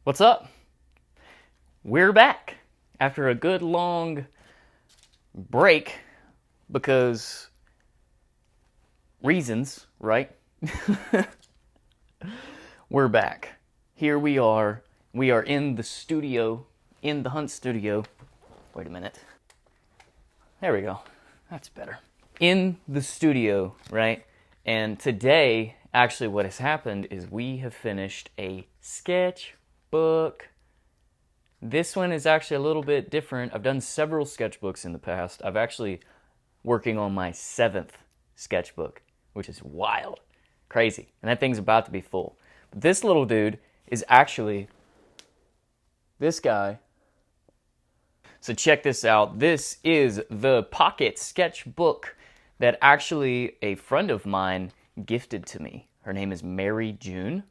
What's up? We're back after a good long break because reasons, right? We're back. Here we are. We are in the studio, in the Hunt studio. Wait a minute. There we go. That's better. In the studio, right? And today, actually, what has happened is we have finished a sketchbook. This one is actually a little bit different. I've done several sketchbooks in the past. I've actually working on my 7th sketchbook, which is wild, crazy. And that thing's about to be full. But this little dude is actually this guy. So check this out. This is the pocket sketchbook that actually a friend of mine gifted to me. Her name is Mary June.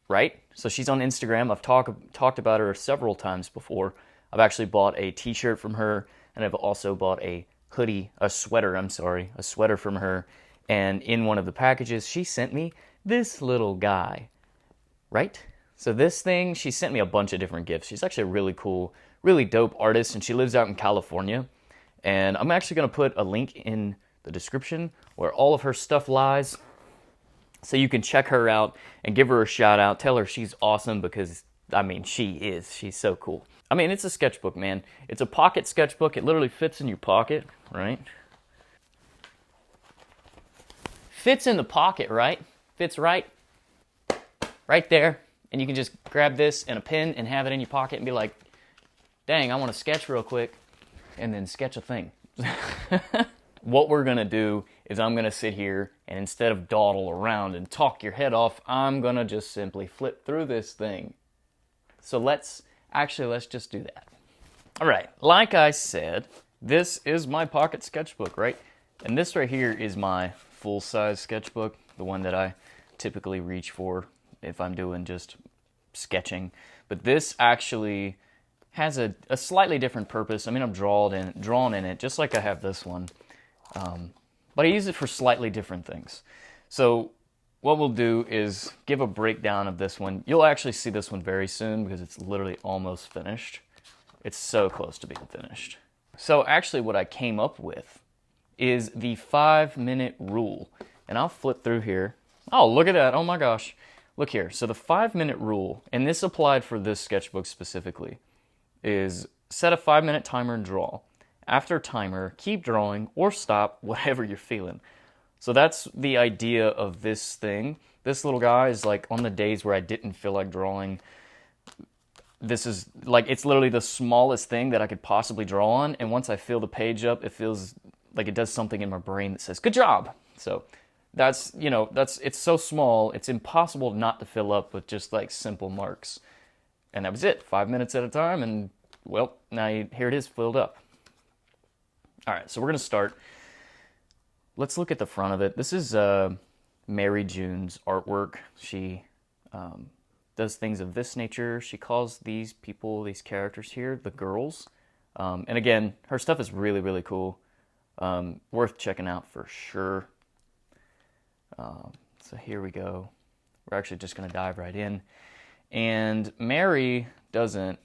Right? So she's on Instagram. I've talked about her several times before. I've actually bought a t-shirt from her, and I've also bought a sweater from her. And in one of the packages, she sent me this little guy. Right? So this thing, she sent me a bunch of different gifts. She's actually a really cool, really dope artist, and she lives out in California. And I'm actually going to put a link in the description where all of her stuff lies. So you can check her out and give her a shout out. Tell her she's awesome because, I mean, she is. She's so cool. I mean, it's a sketchbook, man. It's a pocket sketchbook. It literally fits in your pocket, right? Fits in the pocket, right? Fits right there. And you can just grab this and a pen and have it in your pocket and be like, dang, I want to sketch real quick. And then sketch a thing. What we're going to do is I'm going to sit here and instead of dawdle around and talk your head off, I'm going to just simply flip through this thing. So let's just do that. All right, like I said, this is my pocket sketchbook, right? And this right here is my full-size sketchbook, the one that I typically reach for if I'm doing just sketching. But this actually has a slightly different purpose. I mean, I'm drawn in it, just like I have this one. But I use it for slightly different things. So what we'll do is give a breakdown of this one. You'll actually see this one very soon because it's literally almost finished. It's so close to being finished. So actually what I came up with is the 5-minute rule. And I'll flip through here. Oh, look at that. Oh my gosh. Look here. So the 5-minute rule, and this applied for this sketchbook specifically, is set a 5-minute timer and draw. After timer, keep drawing or stop, whatever you're feeling. So that's the idea of this thing. This little guy is like on the days where I didn't feel like drawing. This is like, it's literally the smallest thing that I could possibly draw on. And once I fill the page up, it feels like it does something in my brain that says, good job. So it's so small, it's impossible not to fill up with just like simple marks. And that was it, 5 minutes at a time. And well, here it is filled up. All right, so we're going to start. Let's look at the front of it. This is Mary June's artwork. She does things of this nature. She calls these people, these characters here, the girls. And again, her stuff is really, really cool. Worth checking out for sure. So here we go. We're actually just going to dive right in. And Mary doesn't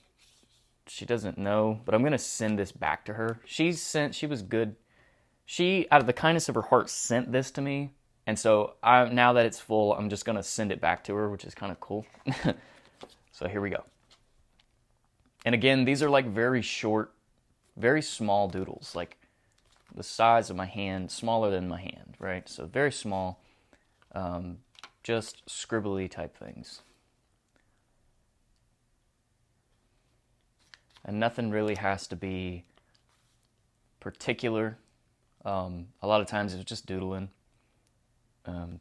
know, but I'm going to send this back to her. She was good. She, out of the kindness of her heart, sent this to me. And so now that it's full, I'm just going to send it back to her, which is kind of cool. So here we go. And again, these are like very short, very small doodles, like the size of my hand, smaller than my hand, right? So very small, just scribbly type things. And nothing really has to be particular. A lot of times it's just doodling.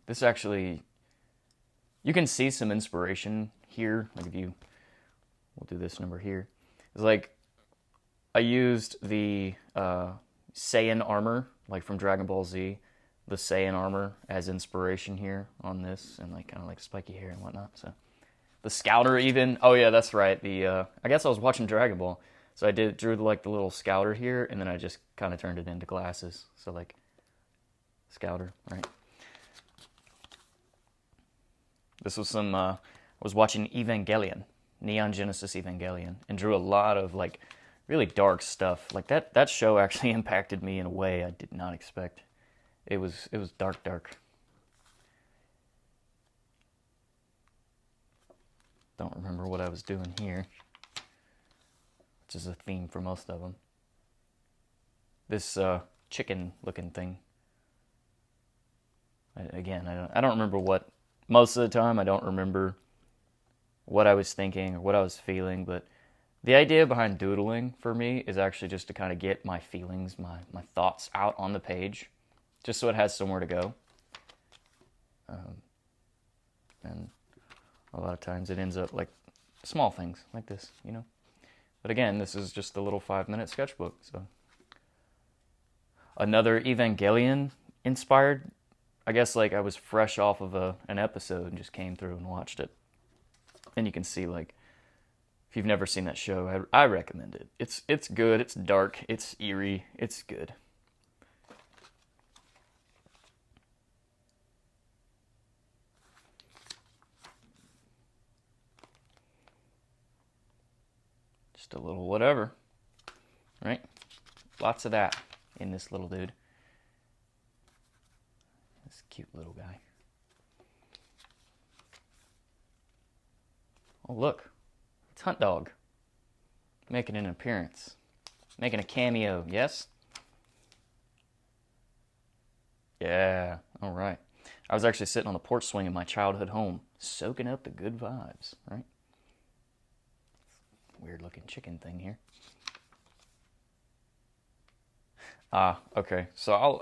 This actually, you can see some inspiration here. Like we'll do this number here. It's like, I used the Saiyan armor, like from Dragon Ball Z, the Saiyan armor as inspiration here on this, and like kind of like spiky hair and whatnot, so. The Scouter even. Oh yeah, that's right. I guess I was watching Dragon Ball. So I drew like the little Scouter here, and then I just kind of turned it into glasses. So like, Scouter, right? This was some was watching Evangelion, Neon Genesis Evangelion, and drew a lot of like really dark stuff. Like that show actually impacted me in a way I did not expect. It was dark. Don't remember what I was doing here, which is a theme for most of them. This chicken looking thing. Again, I don't remember what, most of the time I don't remember what I was thinking or what I was feeling, but the idea behind doodling for me is actually just to kind of get my feelings, my thoughts out on the page, just so it has somewhere to go. And a lot of times it ends up like small things like this, you know. But again, this is just a little 5-minute sketchbook. So another Evangelion inspired, I guess, like I was fresh off of an episode and just came through and watched it. And you can see, like, if you've never seen that show, I recommend it. It's good, it's dark, it's eerie, it's good. Just a little whatever, right? Lots of that in this little dude. This cute little guy. Oh, look. It's Hunt Dog. Making an appearance. Making a cameo, yes? Yeah, all right. I was actually sitting on the porch swing in my childhood home, soaking up the good vibes, right? Weird looking chicken thing here. Okay. So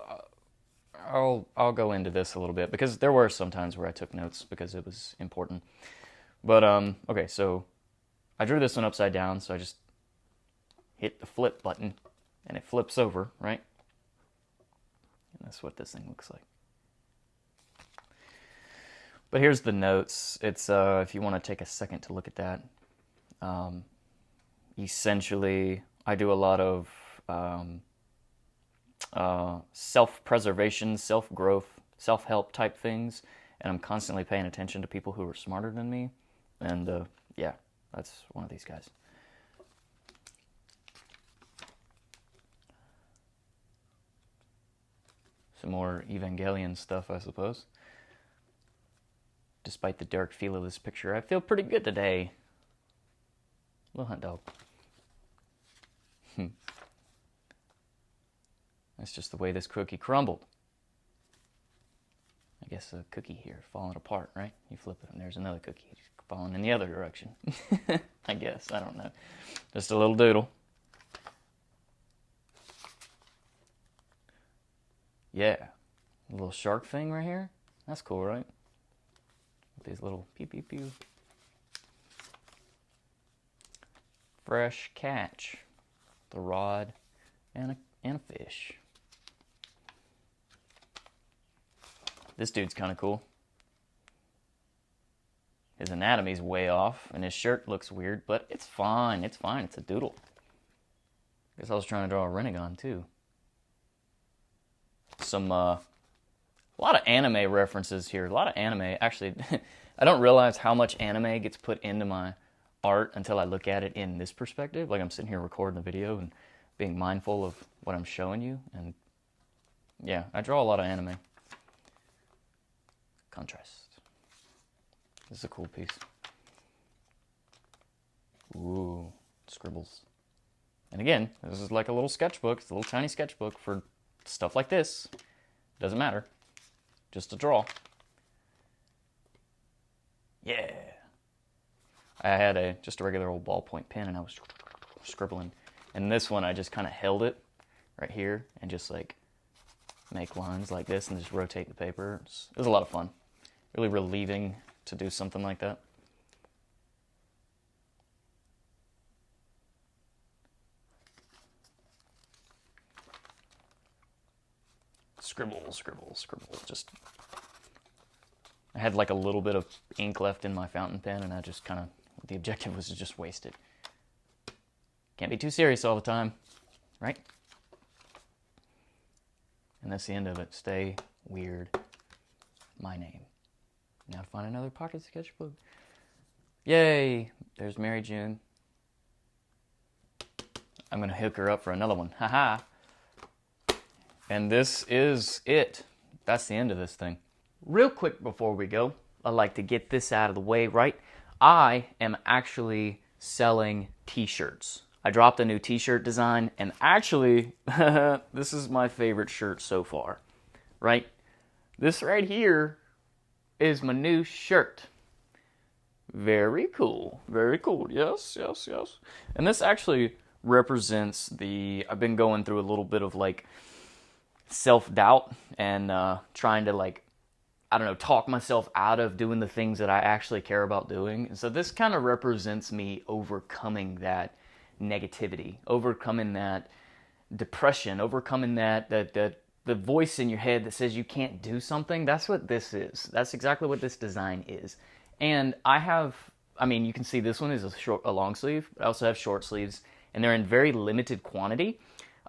I'll go into this a little bit because there were some times where I took notes because it was important. But okay, so I drew this one upside down, so I just hit the flip button and it flips over, right? And that's what this thing looks like. But here's the notes. It's if you want to take a second to look at that. Essentially, I do a lot of self-preservation, self-growth, self-help type things, and I'm constantly paying attention to people who are smarter than me, and yeah, that's one of these guys. Some more Evangelion stuff, I suppose. Despite the dark feel of this picture, I feel pretty good today. Little Hunt Dog. That's just the way this cookie crumbled. I guess a cookie here falling apart, right? You flip it and there's another cookie falling in the other direction. I guess, I don't know. Just a little doodle. Yeah, a little shark thing right here. That's cool, right? With these little pew pew pew. Fresh catch. The rod and a fish. This dude's kind of cool. His anatomy's way off, and his shirt looks weird, but it's fine. It's fine. It's a doodle. Guess I was trying to draw a Renegon, too. Some, a lot of anime references here. A lot of anime. Actually, I don't realize how much anime gets put into my art until I look at it in this perspective. Like, I'm sitting here recording a video and being mindful of what I'm showing you. And, yeah, I draw a lot of anime. Contrast. This is a cool piece. Ooh, scribbles. And again, this is like a little sketchbook. It's a little tiny sketchbook for stuff like this. Doesn't matter. Just to draw. Yeah. I had just a regular old ballpoint pen and I was scribbling. And this one, I just kind of held it right here and just like make lines like this and just rotate the paper. It was a lot of fun. Really relieving to do something like that. Scribble, scribble, scribble. Just, I had like a little bit of ink left in my fountain pen and I just kind of, the objective was to just waste it. Can't be too serious all the time, right? And that's the end of it. Stay weird. My name. Now find another pocket sketchbook. Yay! There's Mary June. I'm gonna hook her up for another one. Haha. And this is it. That's the end of this thing. Real quick before we go, I'd like to get this out of the way, right? I am actually selling t-shirts. I dropped a new t-shirt design, and actually, this is my favorite shirt so far, right? This right here is my new shirt. Very cool. Very cool. Yes, yes, yes. And this actually represents I've been going through a little bit of like self-doubt and trying to like, I don't know, talk myself out of doing the things that I actually care about doing. And so this kind of represents me overcoming that negativity, overcoming that depression, overcoming that the voice in your head that says you can't do something. That's what this is. That's exactly what this design is. And you can see this one is a long sleeve. I also have short sleeves, and they're in very limited quantity.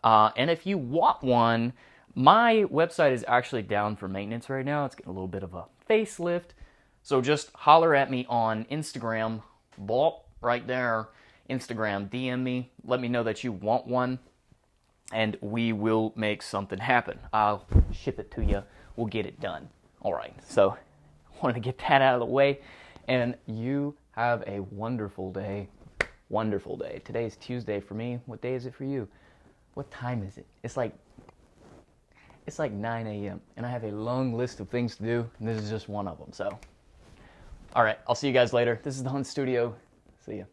And if you want one, my website is actually down for maintenance right now. It's getting a little bit of a facelift. So just holler at me on Instagram, right there, Instagram, DM me, let me know that you want one, and we will make something happen. I'll ship it to you. We'll get it done. All right, so wanted to get that out of the way, and you have a wonderful day. Wonderful day. Today's Tuesday for me. What day is it for you? What time is it? It's like 9 a.m. and I have a long list of things to do, and this is just one of them. So, all right, I'll see you guys later. This is the Hunt Studio. See ya.